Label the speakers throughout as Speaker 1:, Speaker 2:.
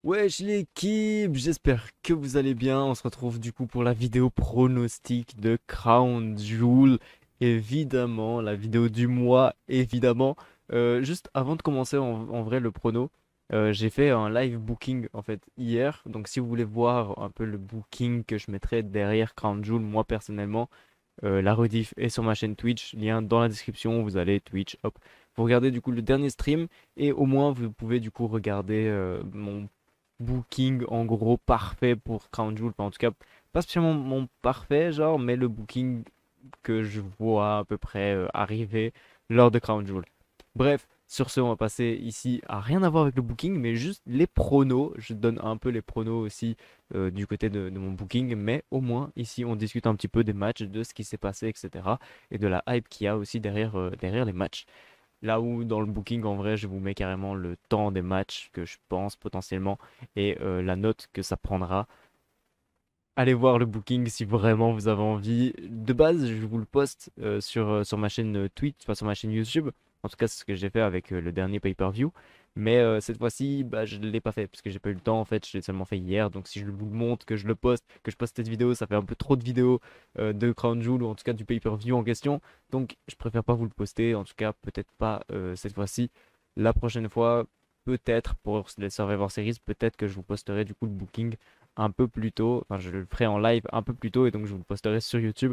Speaker 1: Wesh l'équipe, j'espère que vous allez bien. On se retrouve du coup pour la vidéo pronostic de Crown Jewel. Évidemment, la vidéo du mois, évidemment. Juste avant de commencer en vrai le prono, j'ai fait un live booking en fait hier. Donc si vous voulez voir un peu le booking que je mettrai derrière Crown Jewel, moi personnellement, la rediff est sur ma chaîne Twitch, lien dans la description, vous allez Twitch, hop. Vous regardez du coup le dernier stream et au moins vous pouvez du coup regarder mon booking en gros parfait pour Crown Jewel. Enfin, en tout cas, pas spécialement mon parfait genre, mais le booking que je vois à peu près arriver lors de Crown Jewel. Bref, sur ce, on va passer ici à rien à voir avec le booking, mais juste les pronos. Je donne un peu les pronos aussi du côté de mon booking, mais au moins ici, on discute un petit peu des matchs, de ce qui s'est passé, etc. Et de la hype qu'il y a aussi derrière les matchs. Là où dans le booking, en vrai, je vous mets carrément le temps des matchs que je pense potentiellement et la note que ça prendra. Allez voir le booking si vraiment vous avez envie. De base, je vous le poste sur ma chaîne Twitch, enfin sur ma chaîne YouTube. En tout cas, c'est ce que j'ai fait avec le dernier pay-per-view. Mais cette fois-ci, bah, je ne l'ai pas fait parce que j'ai pas eu le temps. En fait, je l'ai seulement fait hier. Donc, si je vous le montre, que je le poste, que je poste cette vidéo, ça fait un peu trop de vidéos de Crown Jewel ou en tout cas du pay-per-view en question. Donc, je préfère pas vous le poster. En tout cas, peut-être pas cette fois-ci. La prochaine fois, peut-être pour les Survivor Series, peut-être que je vous posterai du coup le booking un peu plus tôt. Enfin, je le ferai en live un peu plus tôt et donc je vous le posterai sur YouTube.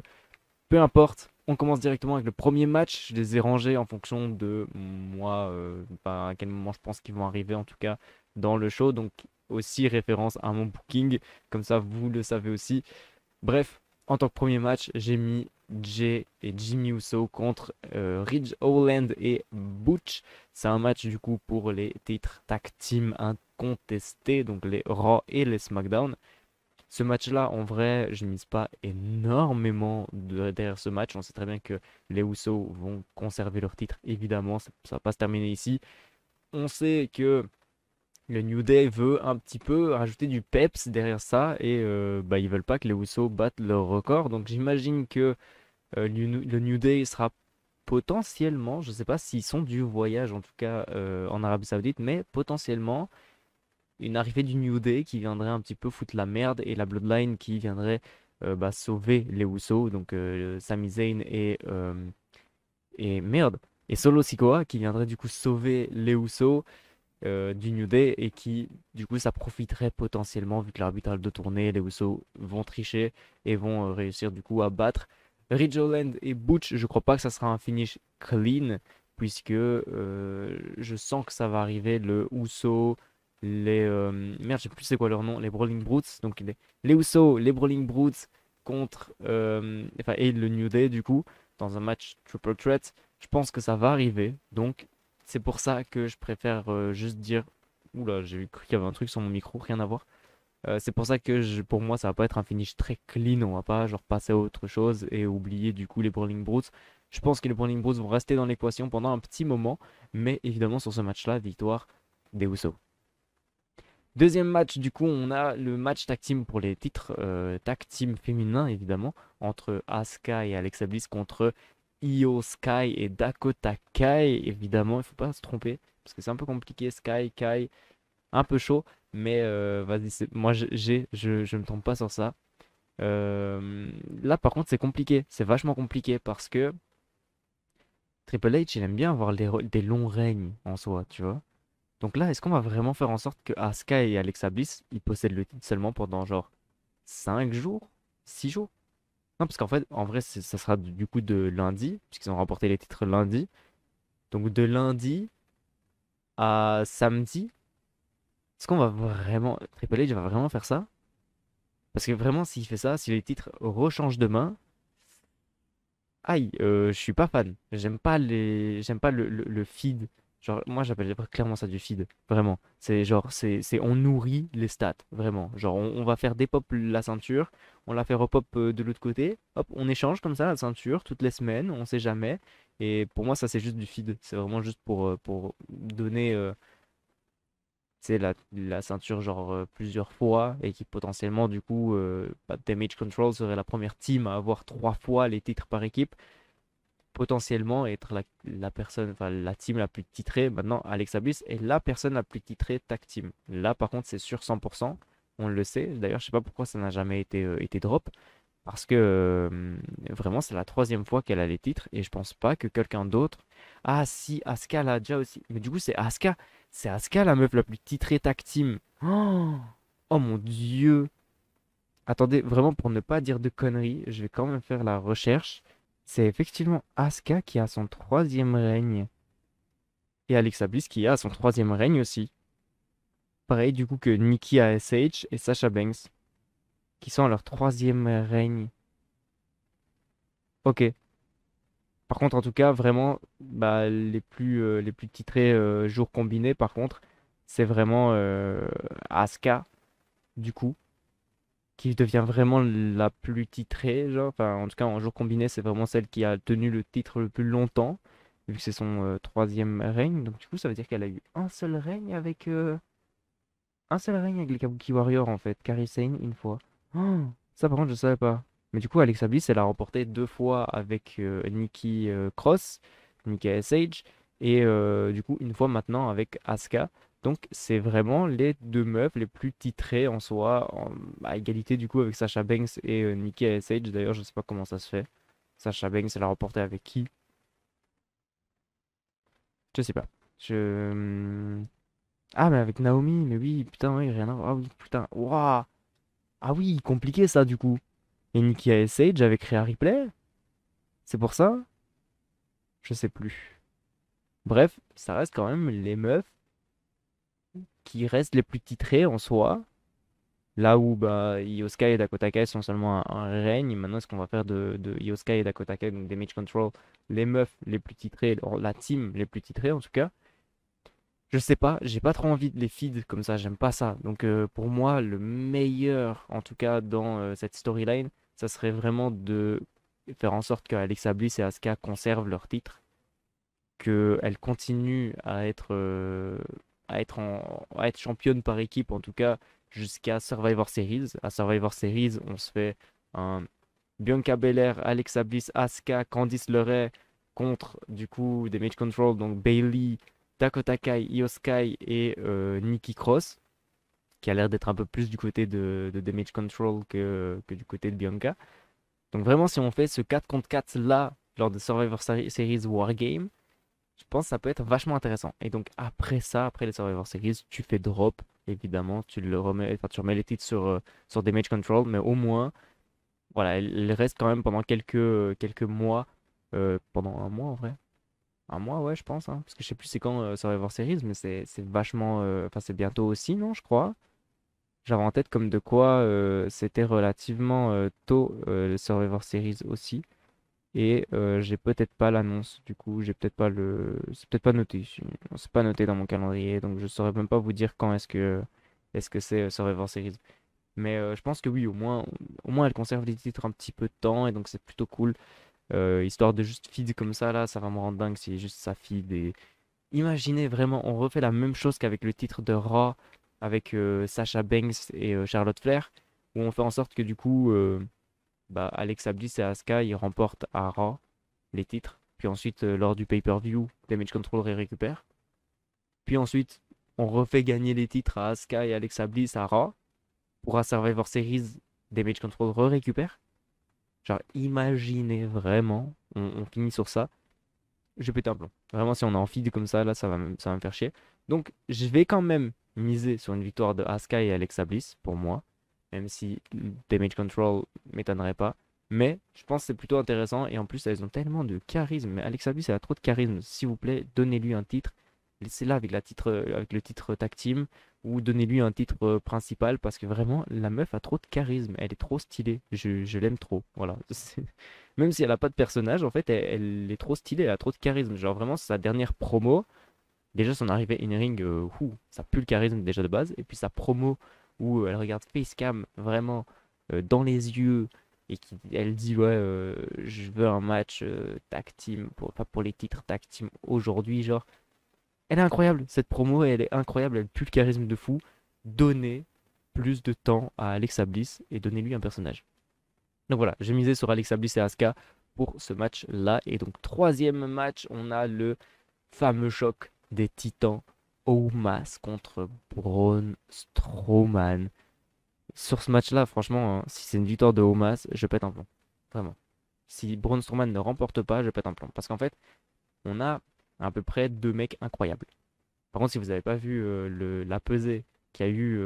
Speaker 1: Peu importe, on commence directement avec le premier match. Je les ai rangés en fonction de moi, à quel moment je pense qu'ils vont arriver en tout cas dans le show. Donc aussi référence à mon booking, comme ça vous le savez aussi. Bref, en tant que premier match, j'ai mis Jay et Jimmy Uso contre Ridge Holland et Butch. C'est un match du coup pour les titres tag team incontestés, donc les Raw et les SmackDown. Ce match-là, en vrai, je ne mise pas énormément derrière ce match. On sait très bien que les Usos vont conserver leur titre, évidemment, ça ne va pas se terminer ici. On sait que le New Day veut un petit peu rajouter du peps derrière ça et bah, ils veulent pas que les Usos battent leur record. Donc j'imagine que le New Day sera potentiellement, je ne sais pas s'ils sont du voyage en tout cas en Arabie Saoudite, mais potentiellement une arrivée du New Day qui viendrait un petit peu foutre la merde et la Bloodline qui viendrait bah, sauver les Usos, donc Sami Zayn et merde, et Solo Sikoa qui viendrait du coup sauver les Usos du New Day et qui du coup ça profiterait potentiellement vu que l'arbitre a le dos tourné, les Usos vont tricher et vont réussir du coup à battre Ridge Holland et Butch. Je crois pas que ça sera un finish clean puisque je sens que ça va arriver le Uso, les merde, je sais plus c'est quoi leur nom, les Brawling Brutes, donc les Usos, les Brawling Brutes contre enfin et le New Day du coup dans un match triple threat. Je pense que ça va arriver, donc c'est pour ça que je préfère juste dire. Oula, j'ai cru qu'il y avait un truc sur mon micro, rien à voir. C'est pour ça que pour moi, ça va pas être un finish très clean. On va pas genre passer à autre chose et oublier du coup les Brawling Brutes. Je pense que les Brawling Brutes vont rester dans l'équation pendant un petit moment, mais évidemment sur ce match-là, victoire des Usos. Deuxième match, du coup, on a le match tag team pour les titres tag team féminin, évidemment, entre Asuka et Alexa Bliss contre Io Sky et Dakota Kai. Évidemment, il faut pas se tromper, parce que c'est un peu compliqué, Sky, Kai, un peu chaud, mais vas-y, moi je me trompe pas sur ça. Là, par contre, c'est compliqué, c'est vachement compliqué, parce que Triple H, il aime bien avoir des longs règnes en soi, tu vois. Donc là, est-ce qu'on va vraiment faire en sorte que Asuka et Alexa Bliss, ils possèdent le titre seulement pendant genre 5 jours? 6 jours? Non, parce qu'en fait, en vrai, ça sera du coup de lundi, puisqu'ils ont remporté les titres lundi. Donc de lundi à samedi, est-ce qu'on va vraiment... Triple H va vraiment faire ça? Parce que vraiment, s'il fait ça, si les titres rechangent demain, aïe, je suis pas fan. J'aime pas le feed. Genre, moi, j'appelle clairement ça du feed. Vraiment. C'est genre, on nourrit les stats. Vraiment. Genre, on va faire dépop la ceinture. On la fait repop de l'autre côté. Hop, on échange comme ça la ceinture toutes les semaines. On sait jamais. Et pour moi, ça, c'est juste du feed. C'est vraiment juste pour donner, c'est la ceinture genre plusieurs fois et qui potentiellement du coup Damage Control serait la première team à avoir 3 fois les titres par équipe. potentiellement être la personne, enfin la team la plus titrée. Maintenant, Alexa Bliss est la personne la plus titrée tag team. Là, par contre, c'est sûr 100%. On le sait. D'ailleurs, je sais pas pourquoi ça n'a jamais été drop. Parce que vraiment, c'est la troisième fois qu'elle a les titres et je pense pas que quelqu'un d'autre. Ah, si, Asuka l'a déjà aussi. Mais du coup, c'est Asuka. C'est Asuka la meuf la plus titrée tag team. Oh, oh mon dieu. Attendez, vraiment, pour ne pas dire de conneries, je vais quand même faire la recherche. C'est effectivement Asuka qui a son troisième règne. Et Alexa Bliss qui a son troisième règne aussi. Pareil du coup que Nikki ASH et Sasha Banks. Qui sont à leur troisième règne. Ok. Par contre, en tout cas, vraiment, bah, les plus titrés jours combinés, par contre, c'est vraiment Asuka, du coup, qui devient vraiment la plus titrée, genre, enfin, en tout cas, en jour combiné, c'est vraiment celle qui a tenu le titre le plus longtemps, vu que c'est son troisième règne. Donc, du coup, ça veut dire qu'elle a eu un seul règne avec les Kabuki Warriors, en fait. Kairi Sane, une fois. Oh, ça, par contre, je savais pas. Mais du coup, Alexa Bliss, elle a remporté deux fois avec Nikki Cross, Nikki SH, et du coup, une fois maintenant avec Asuka. Donc, c'est vraiment les deux meufs les plus titrées en soi, à égalité du coup avec Sasha Banks et Nikki SH. D'ailleurs, je sais pas comment ça se fait. Sasha Banks, elle a remporté avec qui? Je sais pas. Ah, mais avec Naomi, mais oui, putain, oui, rien à voir. Ah oui, putain, waouh! Ah oui, compliqué ça du coup. Et Nikki Sage avec Rhea Ripley? C'est pour ça? Je sais plus. Bref, ça reste quand même les meufs qui restent les plus titrées en soi. Là où bah, Io Sky et Dakota Kai sont seulement un règne. Maintenant, ce qu'on va faire de Io Sky et Dakota Kai, donc Damage Control, les meufs les plus titrées, la team les plus titrées en tout cas. Je sais pas, j'ai pas trop envie de les feed comme ça, j'aime pas ça. Donc pour moi, le meilleur, en tout cas dans cette storyline, ça serait vraiment de faire en sorte que Alexa Bliss et Asuka conservent leur titre, qu'elles continuent à être championnes par équipe, en tout cas jusqu'à Survivor Series. À Survivor Series, on se fait un Bianca Belair, Alexa Bliss, Asuka, Candice LeRae contre du coup Damage Control, donc Bayley, Dakota Kai, Io Sky et Nikki Cross, qui a l'air d'être un peu plus du côté de Damage Control que du côté de Bianca. Donc vraiment, si on fait ce 4 contre 4 là, lors de Survivor Series Wargame, je pense que ça peut être vachement intéressant. Et donc après ça, après les Survivor Series, tu fais drop, évidemment, tu le remets, enfin, tu remets les titres sur Damage Control, mais au moins voilà, elle reste quand même pendant quelques mois. Pendant un mois en vrai. Un mois, ouais, je pense, hein. Parce que je sais plus c'est quand Survivor Series, mais c'est vachement. Enfin, c'est bientôt aussi, non, je crois. J'avais en tête comme de quoi c'était relativement tôt le Survivor Series aussi. Et j'ai peut-être pas l'annonce, du coup, j'ai peut-être pas le. C'est peut-être pas noté ici. C'est pas noté dans mon calendrier, donc je saurais même pas vous dire quand est-ce que c'est Survivor Series. Mais je pense que oui, au moins elle conserve les titres un petit peu de temps et donc c'est plutôt cool. Histoire de juste feed comme ça, là, ça va me rendre dingue si juste ça feed. Et imaginez vraiment, on refait la même chose qu'avec le titre de Raw avec Sasha Banks et Charlotte Flair, où on fait en sorte que du coup, bah, Alexa Bliss et Asuka ils remportent à Raw les titres. Puis ensuite, lors du pay-per-view, Damage Control les récupère. Puis ensuite, on refait gagner les titres à Asuka et Alexa Bliss à Raw. Pour un Survivor Series, Damage Control récupère. Genre, imaginez vraiment, on finit sur ça. Je vais péter un plomb. Vraiment, si on est en feed comme ça, là, ça va me faire chier. Donc, je vais quand même miser sur une victoire de Asuka et Alexa Bliss, pour moi. Même si Damage Control m'étonnerait pas. Mais je pense que c'est plutôt intéressant. Et en plus, elles ont tellement de charisme. Mais Alexa Bliss, elle a trop de charisme. S'il vous plaît, donnez-lui un titre. Laissez-la avec le titre tag team. Ou donnez-lui un titre principal. Parce que vraiment, la meuf a trop de charisme. Elle est trop stylée. Je l'aime trop. Voilà. Même si elle a pas de personnage, en fait, elle est trop stylée. Elle a trop de charisme. Genre, vraiment, sa dernière promo. Déjà, son arrivée in-ring, ça pue le charisme déjà de base. Et puis sa promo où elle regarde Facecam vraiment dans les yeux et elle dit ouais, je veux un match tag team enfin, pour les titres tag team aujourd'hui. Genre, elle est incroyable. Cette promo, elle est incroyable. Elle pue le charisme de fou. Donnez plus de temps à Alexa Bliss et donnez-lui un personnage. Donc voilà, j'ai misé sur Alexa Bliss et Asuka pour ce match-là. Et donc, troisième match, on a le fameux choc des Titans Omas contre Braun Strowman. Sur ce match-là, franchement, hein, si c'est une victoire de Omas, je pète un plomb. Vraiment. Si Braun Strowman ne remporte pas, je pète un plomb. Parce qu'en fait, on a à peu près deux mecs incroyables. Par contre, si vous n'avez pas vu la pesée qu'il y a eu,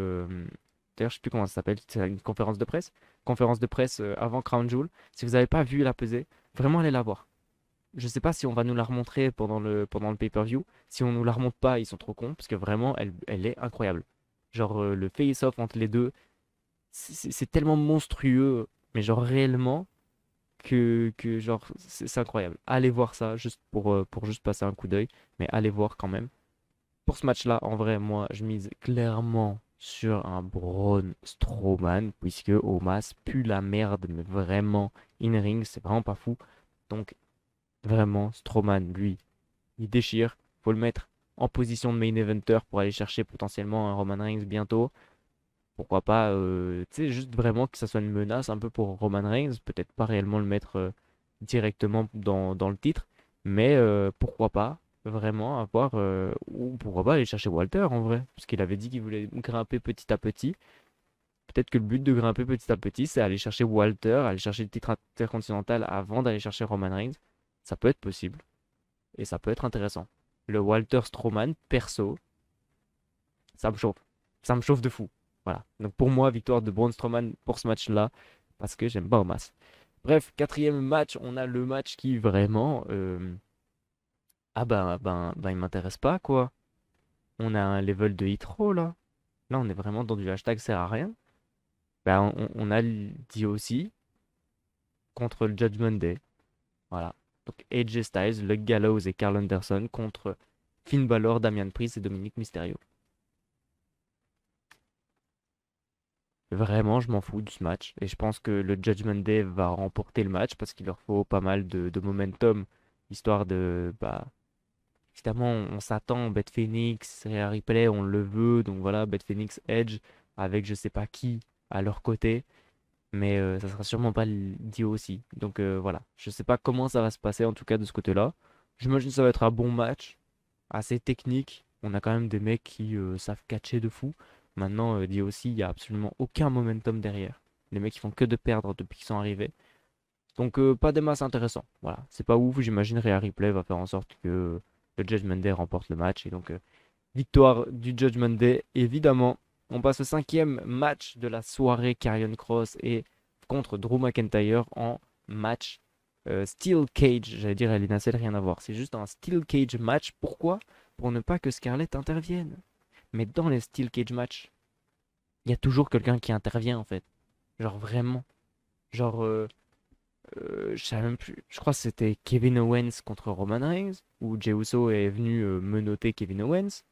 Speaker 1: d'ailleurs, je sais plus comment ça s'appelle, c'est une conférence de presse avant Crown Jewel. Si vous n'avez pas vu la pesée, vraiment allez la voir. Je sais pas si on va nous la remontrer pendant le pay-per-view. Si on nous la remonte pas, ils sont trop cons, parce que vraiment, elle est incroyable. Genre, le face-off entre les deux, c'est tellement monstrueux, mais genre réellement, que genre, c'est incroyable. Allez voir ça, juste pour juste passer un coup d'œil, mais allez voir quand même. Pour ce match-là, en vrai, moi, je mise clairement sur un Braun Strowman, puisque Omas pue la merde, mais vraiment, in-ring, c'est vraiment pas fou. Donc, vraiment, Strowman, lui, il déchire. Faut le mettre en position de main eventer pour aller chercher potentiellement un Roman Reigns bientôt. Pourquoi pas, tu sais, juste vraiment que ça soit une menace un peu pour Roman Reigns. Peut-être pas réellement le mettre directement dans le titre, mais pourquoi pas vraiment avoir, ou pourquoi pas aller chercher Walter en vrai, parce qu'il avait dit qu'il voulait grimper petit à petit. Peut-être que le but de grimper petit à petit, c'est aller chercher Walter, aller chercher le titre intercontinental avant d'aller chercher Roman Reigns. Ça peut être possible et ça peut être intéressant. Le Walter Strowman, perso, ça me chauffe. Ça me chauffe de fou. Voilà. Donc pour moi, victoire de Braun Strowman pour ce match-là, parce que j'aime pas au masse. Bref, quatrième match, on a le match qui vraiment... Ah il m'intéresse pas, quoi. On a un level de hitro, là. Là, on est vraiment dans du hashtag sert à rien. On a le DOC contre le Judgment Day. Voilà. Donc AJ Styles, Luke Gallows et Carl Anderson contre Finn Balor, Damian Priest et Dominic Mysterio. Vraiment, je m'en fous de ce match. Et je pense que le Judgment Day va remporter le match parce qu'il leur faut pas mal de momentum. Histoire de. Bah, évidemment, on s'attend. Beth Phoenix, Rhea Ripley, on le veut. Donc voilà, Beth Phoenix, Edge, avec je sais pas qui à leur côté. Mais ça sera sûrement pas le Dio aussi. Donc voilà. Je sais pas comment ça va se passer en tout cas de ce côté-là. J'imagine que ça va être un bon match assez technique. On a quand même des mecs qui savent catcher de fou. Maintenant, dit aussi, il n'y a absolument aucun momentum derrière. Les mecs, ils font que de perdre depuis qu'ils sont arrivés. Donc, pas des masses intéressants. Voilà, c'est pas ouf. J'imagine Rhea Ripley va faire en sorte que le Judgment Day remporte le match. Et donc, victoire du Judgment Day, évidemment. On passe au cinquième match de la soirée. Karrion Kross et contre Drew McIntyre en match Steel Cage. J'allais dire Elina Cell, rien à voir. C'est juste un Steel Cage match. Pourquoi? Pour ne pas que Scarlett intervienne. Mais dans les Steel Cage match, il y a toujours quelqu'un qui intervient en fait. Genre vraiment. Genre, je sais même plus. Je crois que c'était Kevin Owens contre Roman Reigns, où Jey Uso est venu menotter Kevin Owens.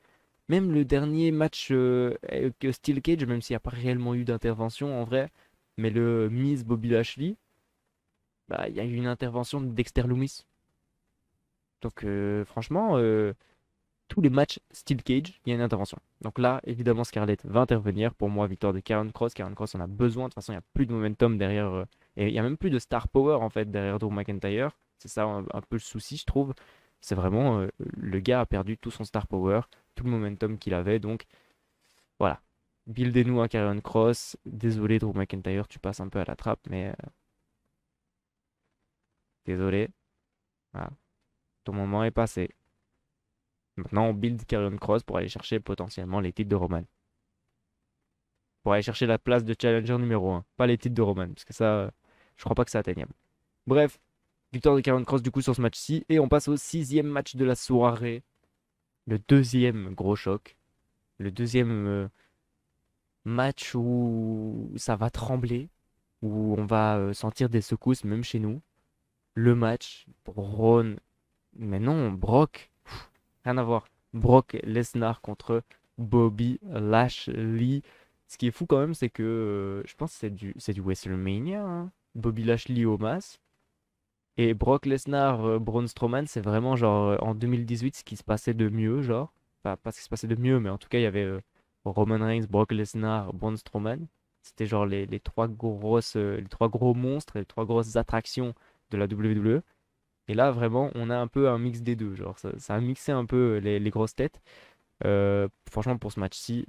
Speaker 1: Même le dernier match avec Steel Cage, même s'il n'y a pas réellement eu d'intervention en vrai, mais le Miz Bobby Lashley, bah il y a eu une intervention de Dexter Lumis. Donc franchement, tous les matchs Steel Cage, il y a une intervention. Donc là, évidemment, Scarlett va intervenir. Pour moi, victoire de Karen Cross. Karen Cross en a besoin. De toute façon, il n'y a plus de momentum derrière. Et il n'y a même plus de star power en fait derrière Drew McIntyre. C'est ça un peu le souci, je trouve. C'est vraiment le gars a perdu tout son star power, tout le momentum qu'il avait. Donc voilà. Buildez-nous un Karen Cross. Désolé, Drew McIntyre, tu passes un peu à la trappe, mais désolé. Voilà. Ton moment est passé. Maintenant, on build Karrion Cross pour aller chercher potentiellement les titres de Roman. Pour aller chercher la place de challenger numéro 1. Pas les titres de Roman, parce que ça, je crois pas que c'est atteignable. Bref, victoire de Karrion Cross du coup sur ce match-ci. Et on passe au sixième match de la soirée. Le deuxième gros choc. Le deuxième match où ça va trembler. Où on va sentir des secousses, même chez nous. Le match, Braun. Mais non, Brock. Rien à voir. Brock Lesnar contre Bobby Lashley. Ce qui est fou quand même, c'est que je pense que c'est du WrestleMania, hein. Bobby Lashley au mas. Et Brock Lesnar, Braun Strowman, c'est vraiment genre en 2018 ce qui se passait de mieux, genre. Pas ce qui se passait de mieux, mais en tout cas, il y avait Roman Reigns, Brock Lesnar, Braun Strowman. C'était genre les trois gros monstres, les trois grosses attractions de la WWE. Et là, vraiment, on a un peu un mix des deux. Genre, ça a mixé un peu les grosses têtes. Franchement, pour ce match-ci,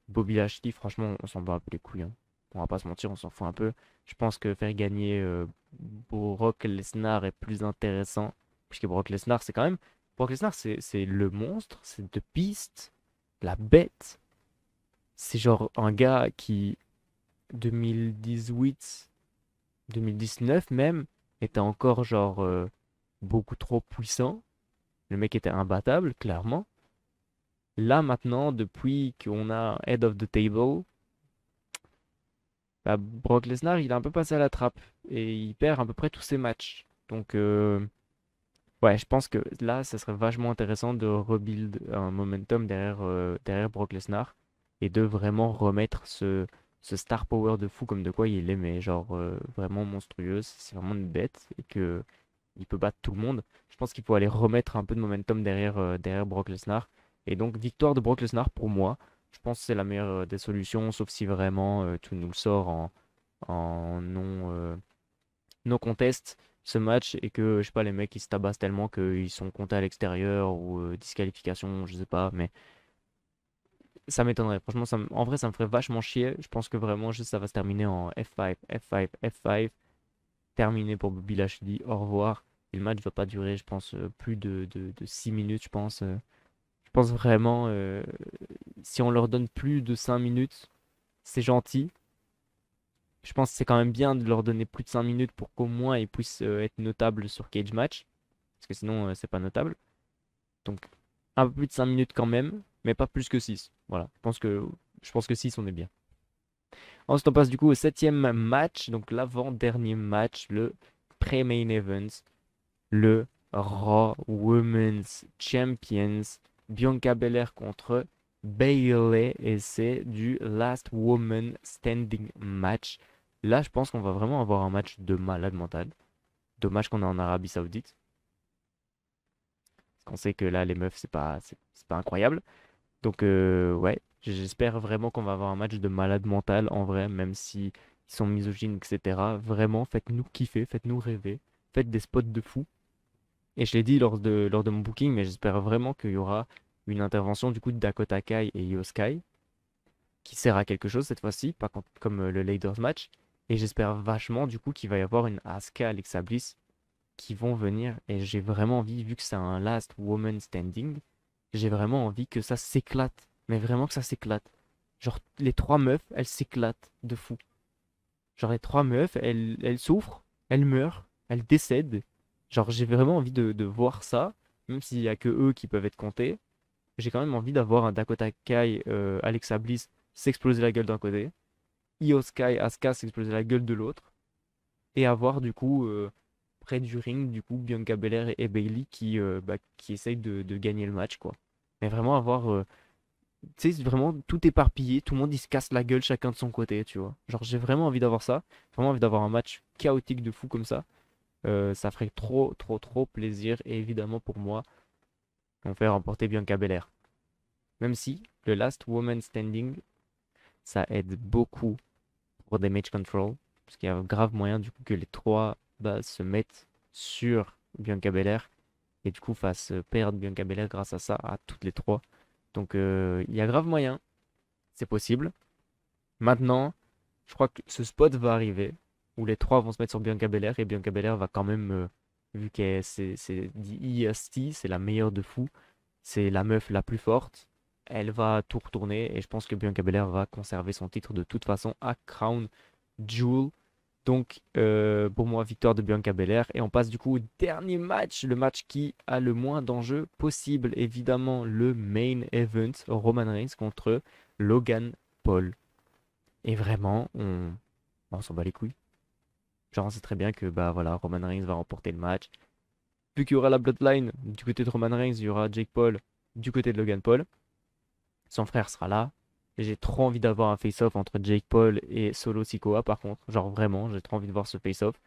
Speaker 1: Bobby Lashley, franchement, on s'en bat un peu les couilles, hein. On va pas se mentir, on s'en fout un peu. Je pense que faire gagner Brock Lesnar est plus intéressant. Puisque Brock Lesnar, c'est quand même. Brock Lesnar, c'est le monstre, c'est The Beast, la bête. C'est genre un gars qui, 2018, 2019 même, était encore genre beaucoup trop puissant. Le mec était imbattable, clairement. Là maintenant, depuis qu'on a Head of the Table, bah, Brock Lesnar, il est un peu passé à la trappe et il perd à peu près tous ses matchs. Donc, ouais, je pense que là, ça serait vachement intéressant de rebuild un momentum derrière Brock Lesnar et de vraiment remettre ce star power de fou comme de quoi il est, mais genre vraiment monstrueuse. C'est vraiment une bête et que il peut battre tout le monde. Je pense qu'il faut aller remettre un peu de momentum derrière Brock Lesnar. Et donc, victoire de Brock Lesnar pour moi. Je pense que c'est la meilleure des solutions, sauf si vraiment tu nous le sors en non contest ce match et que, je sais pas, les mecs ils se tabassent tellement qu'ils sont comptés à l'extérieur ou disqualification, je sais pas, mais ça m'étonnerait. Franchement, en vrai, ça me ferait vachement chier. Je pense que vraiment, juste ça va se terminer en F5, F5, F5, terminé pour Bobby Lashley, au revoir. Et le match va pas durer, je pense, plus de 6 minutes, je pense. Je pense vraiment, si on leur donne plus de 5 minutes, c'est gentil. Je pense que c'est quand même bien de leur donner plus de 5 minutes pour qu'au moins ils puissent être notables sur Cage Match. Parce que sinon, c'est pas notable. Donc, un peu plus de 5 minutes quand même, mais pas plus que 6. Voilà, je pense que 6 on est bien. Ensuite, on passe du coup au septième match, donc l'avant-dernier match, le pré-main event, le Raw Women's Champions, Bianca Belair contre Bayley, et c'est du Last Woman Standing match. Là, je pense qu'on va vraiment avoir un match de malade mental. Dommage qu'on est en Arabie Saoudite. Parce qu'on sait que là, les meufs, c'est pas incroyable. Donc, ouais, j'espère vraiment qu'on va avoir un match de malade mental en vrai, même si ils sont misogynes, etc. Vraiment, faites-nous kiffer, faites-nous rêver, faites des spots de fou. Et je l'ai dit lors de mon booking, mais j'espère vraiment qu'il y aura une intervention du coup de Dakota Kai et Io Sky qui sert à quelque chose cette fois-ci, pas comme le Laders match. Et j'espère vachement du coup qu'il va y avoir une Asuka Alexa Bliss qui vont venir. Et j'ai vraiment envie, vu que c'est un last woman standing, j'ai vraiment envie que ça s'éclate. Mais vraiment que ça s'éclate. Genre les trois meufs, elles s'éclatent de fou. Genre les trois meufs, elles souffrent, elles meurent, elles décèdent. Genre j'ai vraiment envie de voir ça, même s'il y a que eux qui peuvent être comptés. J'ai quand même envie d'avoir un Dakota Kai, Alexa Bliss s'exploser la gueule d'un côté, Io Sky, Asuka s'exploser la gueule de l'autre, et avoir du coup près du ring du coup Bianca Belair et Bayley qui essayent de gagner le match quoi. Mais vraiment avoir tu sais, vraiment tout éparpillé, tout le monde il se casse la gueule chacun de son côté, tu vois. Genre j'ai vraiment envie d'avoir ça, vraiment envie d'avoir un match chaotique de fou comme ça. Ça ferait trop, trop, trop plaisir et évidemment pour moi, on fait remporter Bianca Belair. Même si le Last Woman Standing, ça aide beaucoup pour Damage Control, parce qu'il y a grave moyen du coup que les trois bah, se mettent sur Bianca Belair et du coup fassent perdre Bianca Belair grâce à ça à toutes les trois. Donc il y a grave moyen, c'est possible. Maintenant, je crois que ce spot va arriver où les trois vont se mettre sur Bianca Belair et Bianca Belair va quand même, vu qu'elle c'est DEST, c'est la meilleure de fou, c'est la meuf la plus forte, elle va tout retourner et je pense que Bianca Belair va conserver son titre de toute façon à Crown Jewel. Donc pour moi, victoire de Bianca Belair et on passe du coup au dernier match, le match qui a le moins d'enjeux possible, évidemment le main event, Roman Reigns contre Logan Paul. Et vraiment, on s'en bat les couilles. Genre, on sait très bien que bah voilà, Roman Reigns va remporter le match. Vu qu'il y aura la Bloodline du côté de Roman Reigns, il y aura Jake Paul du côté de Logan Paul. Son frère sera là. Et j'ai trop envie d'avoir un face-off entre Jake Paul et Solo Sikoa par contre. Genre vraiment, j'ai trop envie de voir ce face-off.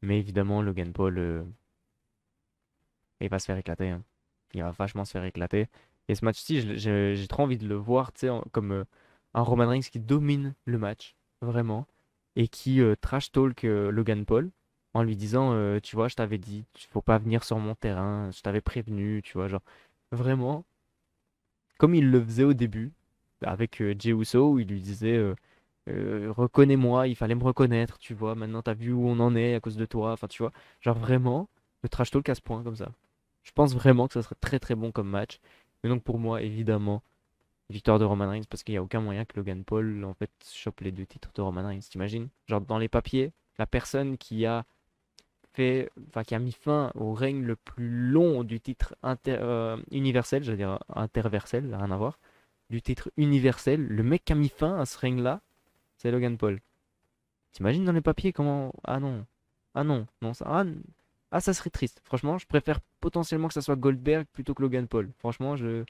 Speaker 1: Mais évidemment, Logan Paul, il va se faire éclater, hein. Il va vachement se faire éclater. Et ce match-ci, j'ai trop envie de le voir, tu sais, comme un Roman Reigns qui domine le match, vraiment, et qui trash talk Logan Paul. en lui disant, tu vois, je t'avais dit, il faut pas venir sur mon terrain, je t'avais prévenu, tu vois, genre, vraiment, comme il le faisait au début, avec Jey Uso, où il lui disait, reconnais-moi, il fallait me reconnaître, tu vois, maintenant t'as vu où on en est à cause de toi, enfin, tu vois, genre vraiment, le trash talk à ce point, comme ça. Je pense vraiment que ça serait très très bon comme match. Mais donc pour moi, évidemment, victoire de Roman Reigns, parce qu'il n'y a aucun moyen que Logan Paul, en fait, chope les deux titres de Roman Reigns, t'imagines? Genre, dans les papiers, la personne qui a enfin, qui a mis fin au règne le plus long du titre universel, j'allais dire interversel, rien à voir, du titre universel, le mec qui a mis fin à ce règne-là, c'est Logan Paul. T'imagines dans les papiers comment... Ah non. Ah non. Non, ça... Ah, ça serait triste. Franchement, je préfère potentiellement que ça soit Goldberg plutôt que Logan Paul. Franchement, je...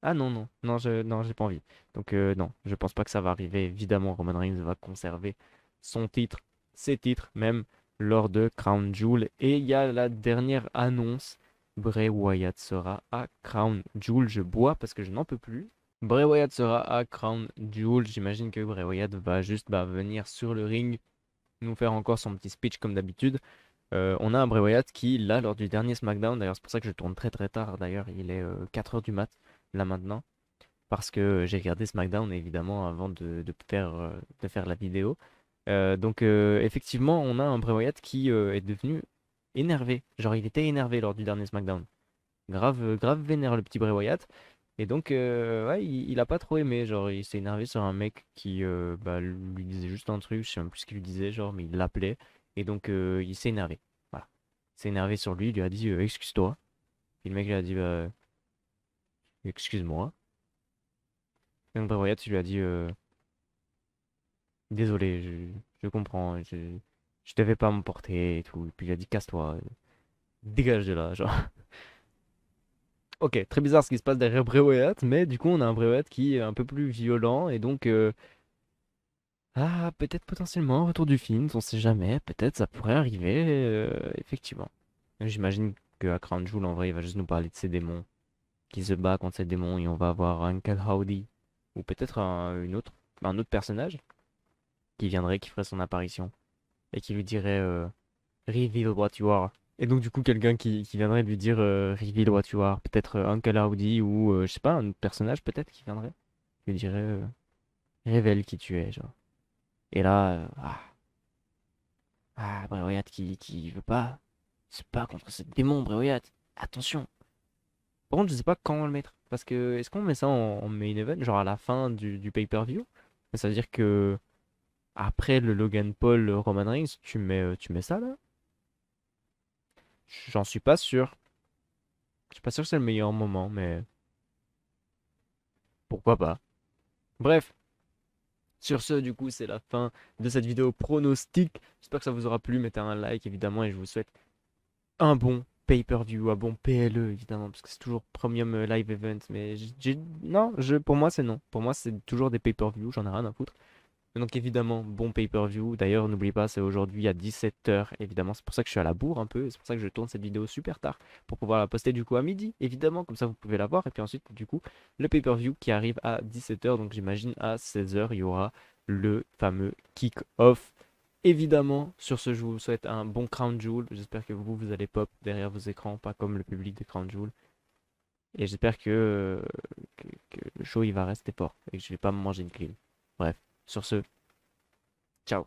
Speaker 1: Ah non, non. Non, non, j'ai pas envie. Donc non, je pense pas que ça va arriver. Évidemment, Roman Reigns va conserver son titre, ses titres même, lors de Crown Jewel. Et il y a la dernière annonce. Bray Wyatt sera à Crown Jewel. Je bois parce que je n'en peux plus. Bray Wyatt sera à Crown Jewel. J'imagine que Bray Wyatt va juste venir sur le ring, nous faire encore son petit speech comme d'habitude. On a un Bray Wyatt qui, là, lors du dernier SmackDown, d'ailleurs, c'est pour ça que je tourne très très tard, d'ailleurs, il est 4h du mat, là maintenant, parce que j'ai regardé SmackDown évidemment avant de faire la vidéo. Donc, effectivement, on a un Bray Wyatt qui est devenu énervé. Genre, il était énervé lors du dernier SmackDown. Grave, grave vénère le petit Bray Wyatt. Et donc, ouais, il a pas trop aimé. Genre, il s'est énervé sur un mec qui lui disait juste un truc, je sais même plus ce qu'il lui disait, genre, mais il l'appelait. Et donc, il s'est énervé. Voilà. Il s'est énervé sur lui, il lui a dit excuse-toi. Et le mec lui a dit excuse-moi. Et donc, Bray Wyatt, il lui a dit désolé, je comprends, je devais pas m'emporter et tout. Et puis il a dit casse-toi, dégage de là, genre. Ok, très bizarre ce qui se passe derrière Bray Wyatt, mais du coup, on a un Bray Wyatt qui est un peu plus violent et donc. Ah, peut-être potentiellement un retour du film, on sait jamais, peut-être ça pourrait arriver, effectivement. J'imagine qu'à Crown Jewel, en vrai, il va juste nous parler de ses démons, qui se bat contre ses démons, et on va avoir Uncle Howdy, ou peut-être un autre personnage qui viendrait, qui ferait son apparition, et qui lui dirait Reveal what you are. Et donc, du coup, quelqu'un qui viendrait lui dire Reveal what you are, peut-être Uncle Howdy, ou je sais pas, un autre personnage peut-être qui viendrait, lui dirait Révèle qui tu es, genre. Et là, Bray Wyatt qui veut pas se bat contre ce démon, Bray Wyatt. Attention. Par contre, je sais pas quand on va le mettre. Parce que, est-ce qu'on met ça en main event, genre à la fin du pay-per-view? Ça veut dire que, après le Logan Paul Roman Reigns, tu mets ça là? J'en suis pas sûr. Je suis pas sûr que c'est le meilleur moment, mais pourquoi pas. Bref, sur ce, du coup, c'est la fin de cette vidéo pronostic. J'espère que ça vous aura plu. Mettez un like, évidemment, et je vous souhaite un bon pay-per-view, un bon PLE évidemment, parce que c'est toujours Premium Live Event, mais non, pour moi c'est non. Pour moi c'est toujours des pay-per-view, j'en ai rien à foutre. Donc évidemment, bon pay-per-view. D'ailleurs, n'oubliez pas, c'est aujourd'hui à 17h. Évidemment, c'est pour ça que je suis à la bourre un peu. Et c'est pour ça que je tourne cette vidéo super tard. Pour pouvoir la poster du coup à midi. Évidemment, comme ça vous pouvez la voir. Et puis ensuite, du coup, le pay-per-view qui arrive à 17h. Donc j'imagine à 16h, il y aura le fameux kick-off. Évidemment, sur ce, je vous souhaite un bon Crown Jewel. J'espère que vous allez pop derrière vos écrans, pas comme le public de Crown Jewel. Et j'espère que le show il va rester fort et que je vais pas me manger une clean. Bref, sur ce, ciao.